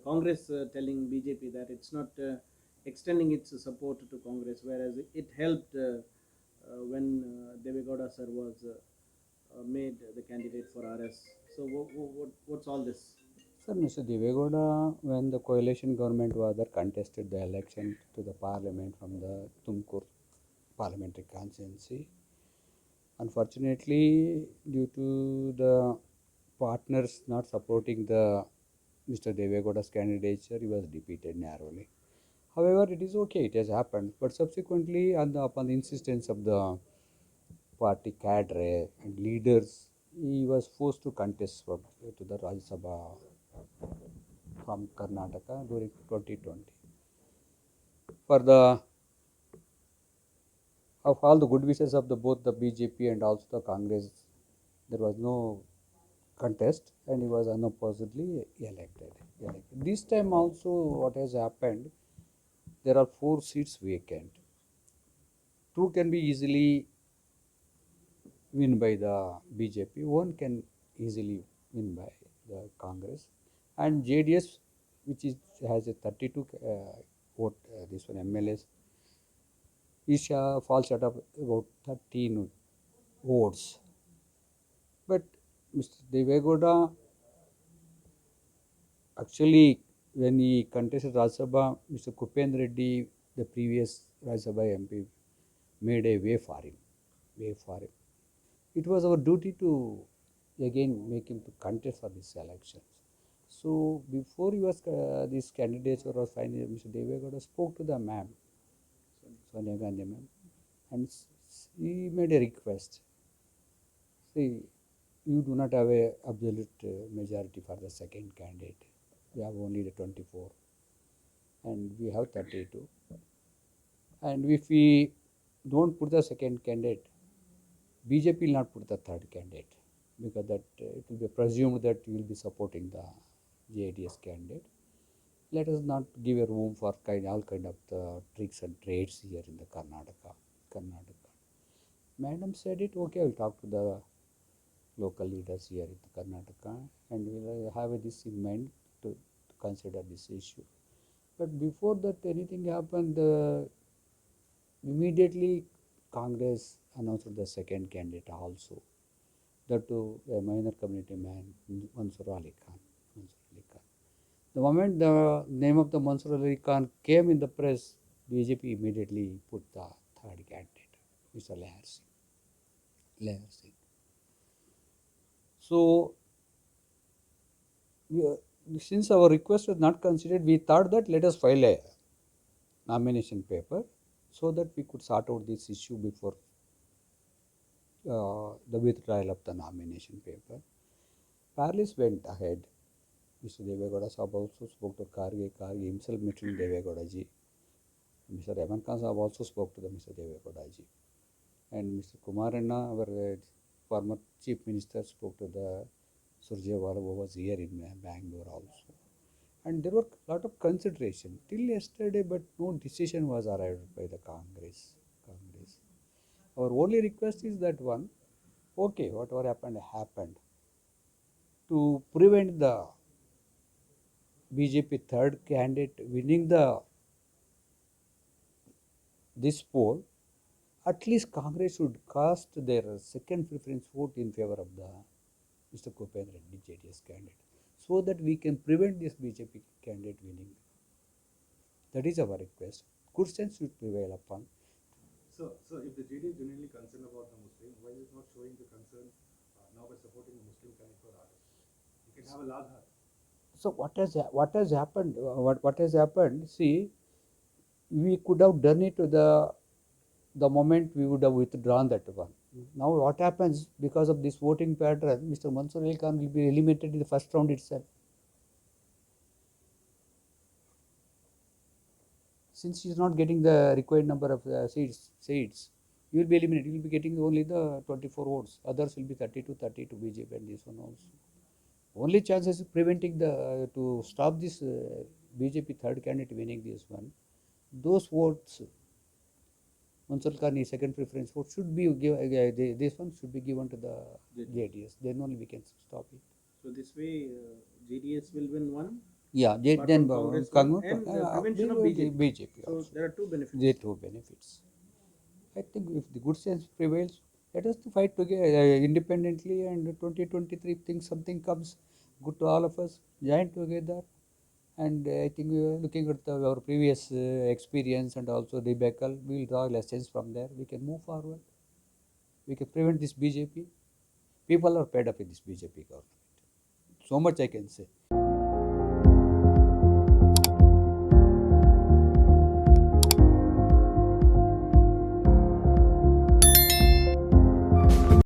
Congress telling BJP that it's not extending its support to Congress, whereas it helped when Devegowda sir was made the candidate for RS. So what's all this? Sir, Mr. Devegowda, when the coalition government was there, contested the election to the parliament from the Tumkur parliamentary constituency. Unfortunately, due to the partners not supporting the Mr. Devegowda's candidature, he was defeated narrowly. However, it is okay, it has happened. But subsequently, upon the insistence of the party cadre and leaders, he was forced to contest to the Rajya Sabha from Karnataka during 2020. For the of all the good wishes of the both the BJP and also the Congress, there was no contest and he was unopposedly elected. This time also, what has happened? There are 4 seats vacant. 2 can be easily win by the BJP. 1 can easily win by the Congress, and JDS, which is has a 32 vote. This one MLS is falls short of about 13 votes. But Mr. Devegowda actually, when he contested Rajya Sabha, Mr. Kupendra Reddy, the previous Rajya Sabha MP, made a way for him. It was our duty to again make him to contest for these elections. So before he was this candidature was finally, Mr. Devegowda spoke to the ma'am, Sonia Gandhi ma'am, and he made a request. See, you do not have a absolute majority for the second candidate. We have only the 24, and we have 32. And if we don't put the second candidate, BJP will not put the third candidate, because that it will be presumed that you will be supporting the JDS candidate. Let us not give a room for all kind of the tricks and trades here in the Karnataka. Madam said it, okay, I will talk to the local leaders here in the Karnataka and we will have this in mind to consider this issue. But before that anything happened, immediately Congress announced the second candidate also. That to a minor community man, Mansur Ali Khan. The moment the name of the Mansur Ali Khan came in the press, BJP immediately put the third candidate, Mr. Leher Singh. So, since our request was not considered, we thought that let us file a nomination paper so that we could sort out this issue before the withdrawal of the nomination paper. Parlis went ahead. Mr. Devegowda Sahab also spoke to Karge. Karge himself met Devegowda ji. Mr. Rahman Khan Sahab also spoke to the Mr. Devegowda ji. And Mr. Kumaranna, our former chief minister, spoke to the Surjewala, who was here in Bangalore also. And there were a lot of consideration till yesterday, but no decision was arrived by the Congress. Our only request is that one, okay, whatever happened. To prevent the BJP third candidate winning this poll, at least Congress should cast their second preference vote in favor of the Mr. Kupendra Reddy JDS candidate, so that we can prevent this BJP candidate winning. That is our request. Good sense should prevail upon. So if the JD is genuinely concerned about the Muslim, why is it not showing the concern now by supporting the Muslim candidate for others? You can have a large heart. So what has happened? What has happened? See, we could have done it to the moment we would have withdrawn that one. Now what happens because of this voting pattern? Mr. Mansur Ali Khan will be eliminated in the first round itself. Since he is not getting the required number of seats, you will be eliminated. You will be getting only the 24 votes. Others will be 32 BJP and this one also. Only chance is preventing to stop this BJP third candidate winning this one. Those votes, Mansur Khan second preference vote should be given. This one should be given to the JDS. Then only we can stop it. So this way, JDS will win one. Yeah, apart then from Congress and the prevention of BJP. BJP So also. there are two benefits. There are two benefits. I think if the good sense prevails, let us to fight together independently, and 2023 things something comes good to all of us, join together. And I think we are looking at our previous experience and also debacle. We will draw lessons from there. We can move forward. We can prevent this BJP. People are fed up with this BJP government. So much I can say.